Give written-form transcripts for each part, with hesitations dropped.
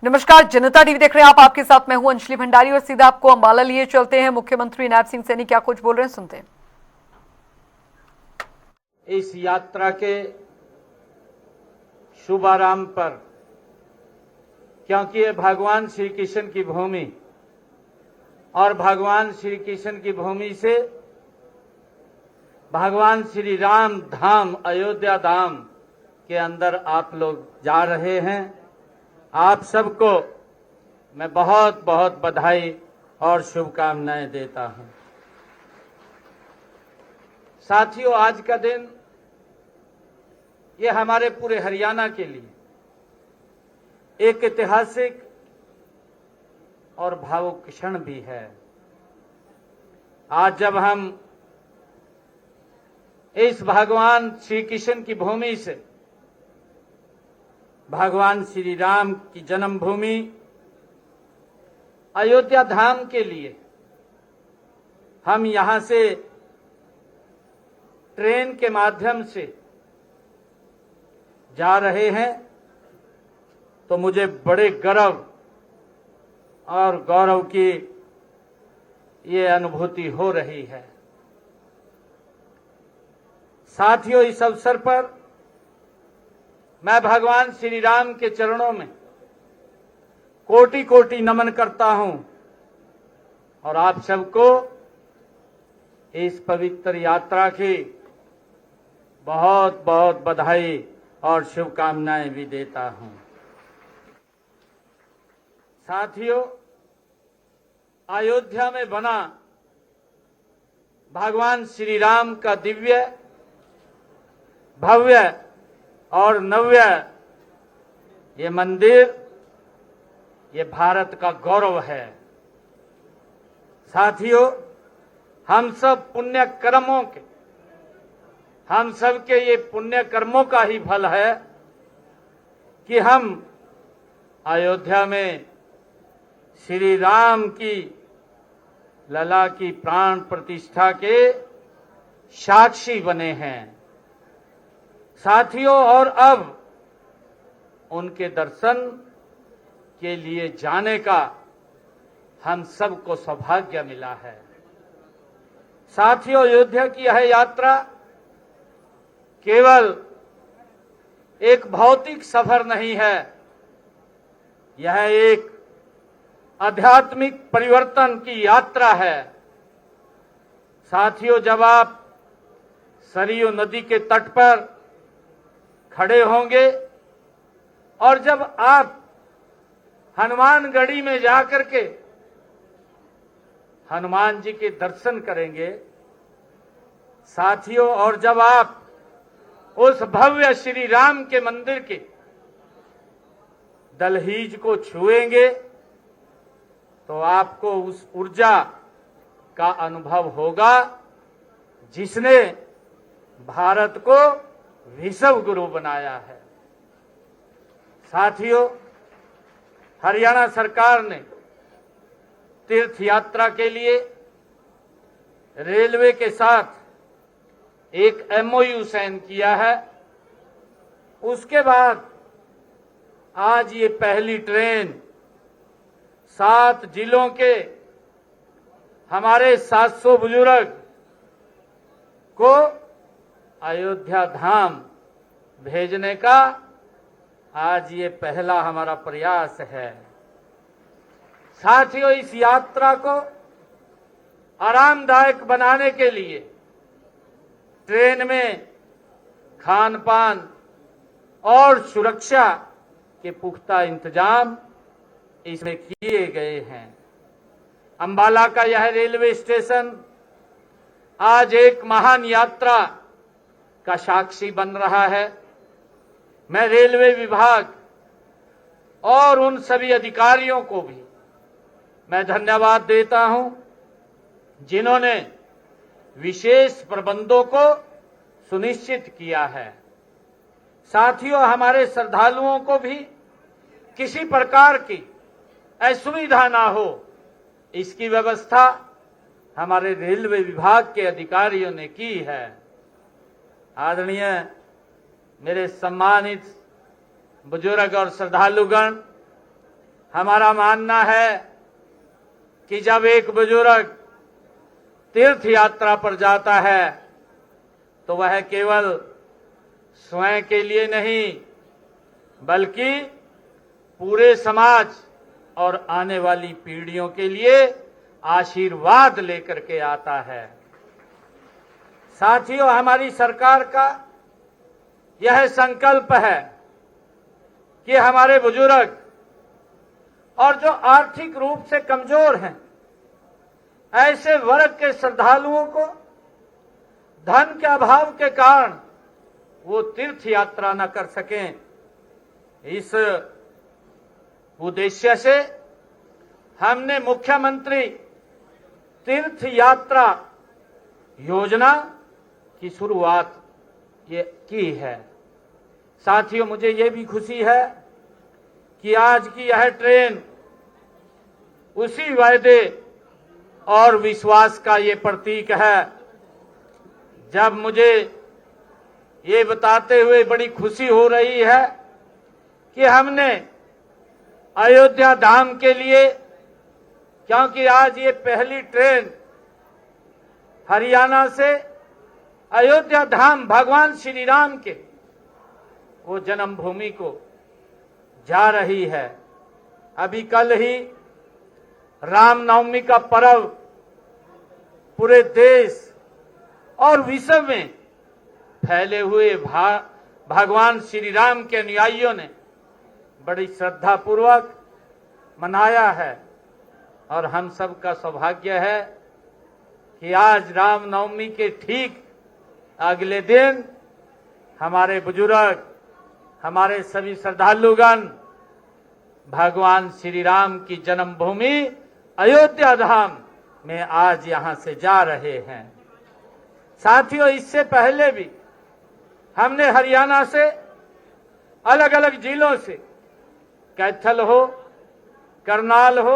नमस्कार, जनता टीवी देख रहे हैं आप। आपके साथ मैं हूं अंजलि भंडारी और सीधा आपको अंबाला लिए चलते हैं। मुख्यमंत्री नैब सिंह सैनी क्या कुछ बोल रहे हैं, सुनते हैं। इस यात्रा के शुभारंभ पर, क्योंकि ये भगवान श्री कृष्ण की भूमि और भगवान श्री कृष्ण की भूमि से भगवान श्री राम धाम अयोध्या धाम के अंदर आप लोग जा रहे हैं। आप सबको मैं बहुत बहुत बधाई और शुभकामनाएं देता हूं। साथियों, आज का दिन ये हमारे पूरे हरियाणा के लिए एक ऐतिहासिक और भावुक क्षण भी है। आज जब हम इस भगवान श्री कृष्ण की भूमि से भगवान श्री राम की जन्मभूमि अयोध्या धाम के लिए हम यहां से ट्रेन के माध्यम से जा रहे हैं, तो मुझे बड़े गर्व और गौरव की ये अनुभूति हो रही है। साथियों, इस अवसर पर मैं भगवान श्री राम के चरणों में कोटि कोटि नमन करता हूं और आप सबको इस पवित्र यात्रा की बहुत बहुत बधाई और शुभकामनाएं भी देता हूं। साथियों, अयोध्या में बना भगवान श्री राम का दिव्य, भव्य और नव्य ये मंदिर, ये भारत का गौरव है। साथियों, हम सब पुण्य कर्मों के, हम सब के ये पुण्य कर्मों का ही फल है कि हम अयोध्या में श्री राम की लला की प्राण प्रतिष्ठा के साक्षी बने हैं। साथियों, और अब उनके दर्शन के लिए जाने का हम सबको सौभाग्य मिला है। साथियों, अयोध्या की यह यात्रा केवल एक भौतिक सफर नहीं है, यह एक आध्यात्मिक परिवर्तन की यात्रा है। साथियों, जब आप सरयू नदी के तट पर खड़े होंगे और जब आप हनुमानगढ़ी में जाकर के हनुमान जी के दर्शन करेंगे, साथियों, और जब आप उस भव्य श्री राम के मंदिर के दहलीज को छुएंगे, तो आपको उस ऊर्जा का अनुभव होगा जिसने भारत को विश्व गुरु बनाया है। साथियों, हरियाणा सरकार ने तीर्थ यात्रा के लिए रेलवे के साथ एक MOU साइन किया है। उसके बाद आज ये पहली ट्रेन 7 जिलों के हमारे 700 बुजुर्ग को अयोध्या धाम भेजने का आज ये पहला हमारा प्रयास है। साथियों, इस यात्रा को आरामदायक बनाने के लिए ट्रेन में खान पान और सुरक्षा के पुख्ता इंतजाम इसमें किए गए हैं। अंबाला का यह रेलवे स्टेशन आज एक महान यात्रा का साक्षी बन रहा है। मैं रेलवे विभाग और उन सभी अधिकारियों को भी मैं धन्यवाद देता हूं जिन्होंने विशेष प्रबंधों को सुनिश्चित किया है। साथियों, हमारे श्रद्धालुओं को भी किसी प्रकार की असुविधा ना हो, इसकी व्यवस्था हमारे रेलवे विभाग के अधिकारियों ने की है। आदरणीय मेरे सम्मानित बुजुर्ग और श्रद्धालुगण, हमारा मानना है कि जब एक बुजुर्ग तीर्थ यात्रा पर जाता है तो वह केवल स्वयं के लिए नहीं बल्कि पूरे समाज और आने वाली पीढ़ियों के लिए आशीर्वाद लेकर के आता है। साथियों, हमारी सरकार का यह संकल्प है कि हमारे बुजुर्ग और जो आर्थिक रूप से कमजोर हैं ऐसे वर्ग के श्रद्धालुओं को धन के अभाव के कारण वो तीर्थ यात्रा न कर सकें, इस उद्देश्य से हमने मुख्यमंत्री तीर्थ यात्रा योजना की शुरुआत की है। साथियों, मुझे ये भी खुशी है कि आज की यह ट्रेन उसी वायदे और विश्वास का ये प्रतीक है। जब मुझे ये बताते हुए बड़ी खुशी हो रही है कि हमने अयोध्या धाम के लिए, क्योंकि आज ये पहली ट्रेन हरियाणा से अयोध्या धाम भगवान श्री राम के वो जन्मभूमि को जा रही है। अभी कल ही रामनवमी का पर्व पूरे देश और विश्व में फैले हुए भगवान श्री राम के अनुयायियों ने बड़ी श्रद्धा पूर्वक मनाया है और हम सब का सौभाग्य है कि आज रामनवमी के ठीक अगले दिन हमारे बुजुर्ग, हमारे सभी श्रद्धालुगण भगवान श्री राम की जन्मभूमि अयोध्या धाम में आज यहां से जा रहे हैं। साथियों, इससे पहले भी हमने हरियाणा से अलग अलग जिलों से कैथल हो, करनाल हो,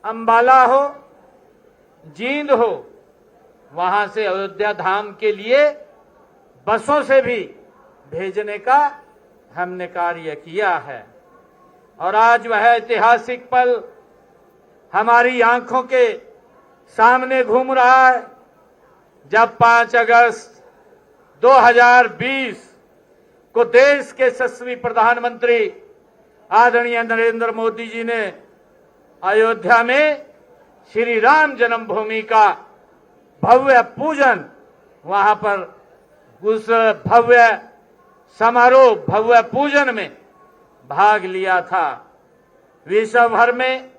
अंबाला हो, जींद हो, वहां से अयोध्या धाम के लिए बसों से भी भेजने का हमने कार्य किया है। और आज वह ऐतिहासिक पल हमारी आंखों के सामने घूम रहा है जब 5 अगस्त 2020 को देश के यशस्वी प्रधानमंत्री आदरणीय नरेंद्र मोदी जी ने अयोध्या में श्री राम जन्मभूमि का भव्य पूजन, वहां पर उस भव्य समारोह, भव्य पूजन में भाग लिया था। विश्व भर में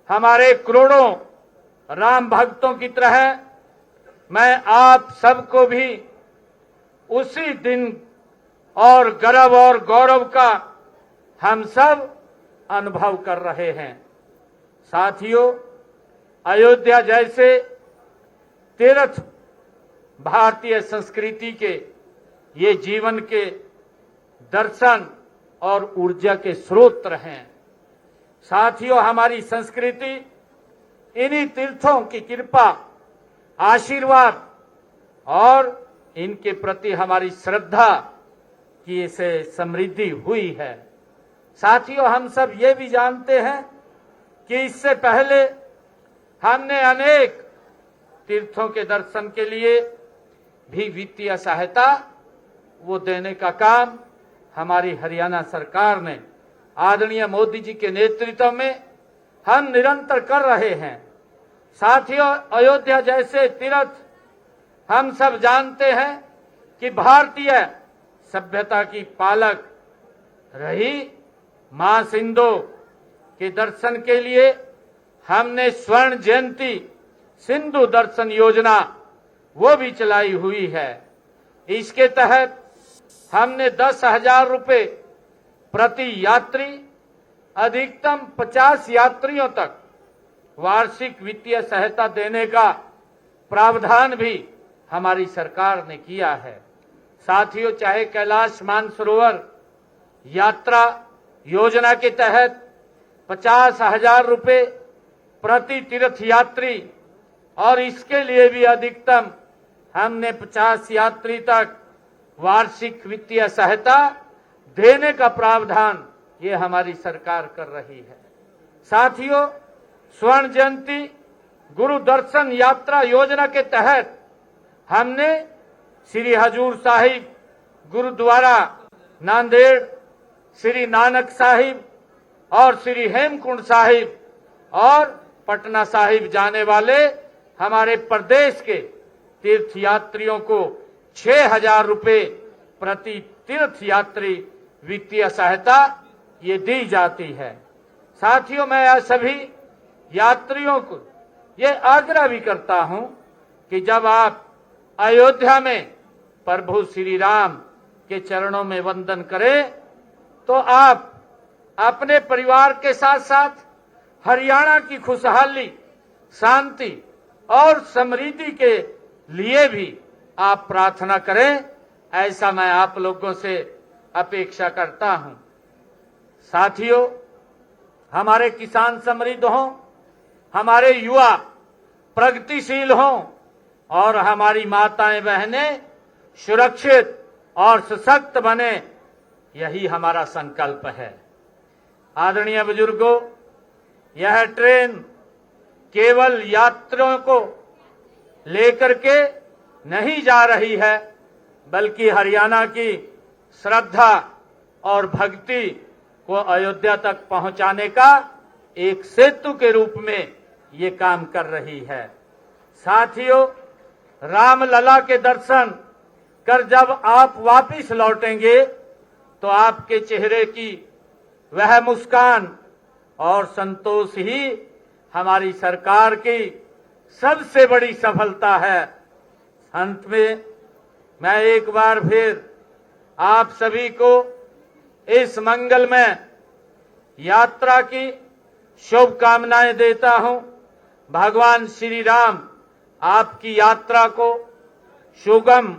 हमारे करोड़ों राम भक्तों की तरह मैं आप सबको भी उसी दिन और गर्व और गौरव का हम सब अनुभव कर रहे हैं। साथियों, अयोध्या जैसे तीर्थ भारतीय संस्कृति के ये जीवन के दर्शन और ऊर्जा के स्रोत हैं। साथियों, हमारी संस्कृति इन्हीं तीर्थों की कृपा, आशीर्वाद और इनके प्रति हमारी श्रद्धा की से समृद्धि हुई है। साथियों, हम सब ये भी जानते हैं कि इससे पहले हमने अनेक तीर्थों के दर्शन के लिए भी वित्तीय सहायता वो देने का काम हमारी हरियाणा सरकार ने आदरणीय मोदी जी के नेतृत्व में हम निरंतर कर रहे हैं। साथियों, अयोध्या जैसे तीर्थ हम सब जानते हैं कि भारतीय सभ्यता की पालक रही मां सिंधु के दर्शन के लिए हमने स्वर्ण जयंती सिंधु दर्शन योजना वो भी चलाई हुई है। इसके तहत हमने 10,000 रुपए प्रति यात्री, अधिकतम 50 यात्रियों तक वार्षिक वित्तीय सहायता देने का प्रावधान भी हमारी सरकार ने किया है। साथियों, चाहे कैलाश मानसरोवर यात्रा योजना के तहत 50,000 रुपए प्रति तीर्थ यात्री और इसके लिए भी अधिकतम हमने 50 यात्री तक वार्षिक वित्तीय सहायता देने का प्रावधान ये हमारी सरकार कर रही है। साथियों, स्वर्ण जयंती गुरु दर्शन यात्रा योजना के तहत हमने श्री हजूर साहिब गुरुद्वारा नांदेड़, श्री नानक साहिब और श्री हेमकुंड साहिब और पटना साहिब जाने वाले हमारे प्रदेश के तीर्थयात्रियों को 6,000 रुपए प्रति तीर्थ यात्री वित्तीय सहायता ये दी जाती है। साथियों, मैं सभी यात्रियों को ये आग्रह भी करता हूं कि जब आप अयोध्या में प्रभु श्री राम के चरणों में वंदन करें तो आप अपने परिवार के साथ साथ हरियाणा की खुशहाली, शांति और समृद्धि के लिए भी आप प्रार्थना करें, ऐसा मैं आप लोगों से अपेक्षा करता हूं। साथियों, हमारे किसान समृद्ध हों, हमारे युवा प्रगतिशील हों और हमारी माताएं बहनें सुरक्षित और सशक्त बने, यही हमारा संकल्प है। आदरणीय बुजुर्गों, यह ट्रेन केवल यात्रियों को लेकर के नहीं जा रही है, बल्कि हरियाणा की श्रद्धा और भक्ति को अयोध्या तक पहुंचाने का एक सेतु के रूप में ये काम कर रही है। साथियों, रामलला के दर्शन कर जब आप वापिस लौटेंगे तो आपके चेहरे की वह मुस्कान और संतोष ही हमारी सरकार की सबसे बड़ी सफलता है। अंत में मैं एक बार फिर आप सभी को इस मंगलमय यात्रा की शुभकामनाएं देता हूं। भगवान श्री राम आपकी यात्रा को सुगम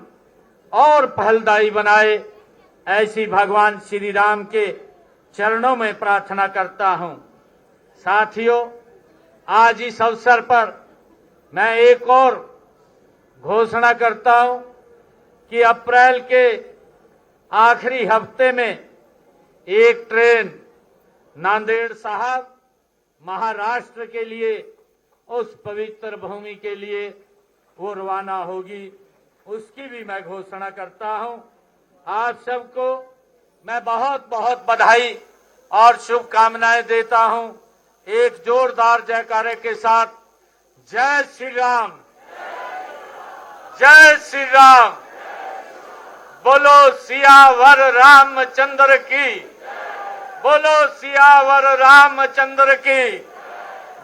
और फलदायी बनाए, ऐसी भगवान श्री राम के चरणों में प्रार्थना करता हूं। साथियों, आज इस अवसर पर मैं एक और घोषणा करता हूं कि अप्रैल के आखिरी हफ्ते में एक ट्रेन नांदेड़ साहब महाराष्ट्र के लिए, उस पवित्र भूमि के लिए वो रवाना होगी, उसकी भी मैं घोषणा करता हूं। आप सबको मैं बहुत बहुत बधाई और शुभकामनाएं देता हूं। एक जोरदार जयकारे के साथ जय श्री राम, जय श्री राम, बोलो सियावर रामचंद्र की, बोलो सियावर रामचंद्र की।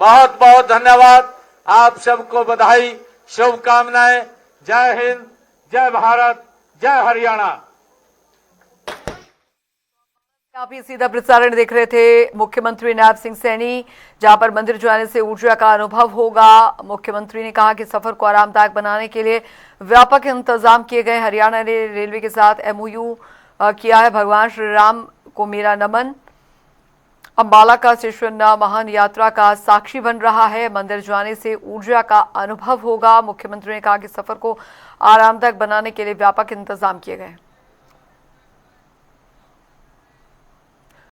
बहुत बहुत धन्यवाद। आप सबको बधाई, शुभकामनाएं। जय हिंद, जय भारत, जय हरियाणा। आप ये सीधा प्रसारण देख रहे थे मुख्यमंत्री नैब सिंह सैनी, जहां पर मंदिर जाने से ऊर्जा का अनुभव होगा। मुख्यमंत्री ने कहा कि सफर को आरामदायक बनाने के लिए व्यापक इंतजाम किए गए। हरियाणा ने रेलवे के साथ MOU किया है। भगवान श्री राम को मेरा नमन। अंबाला का स्टेशन महान यात्रा का साक्षी बन रहा है। मंदिर जाने से ऊर्जा का अनुभव होगा। मुख्यमंत्री ने कहा कि सफर को आरामदायक बनाने के लिए व्यापक इंतजाम किए गए।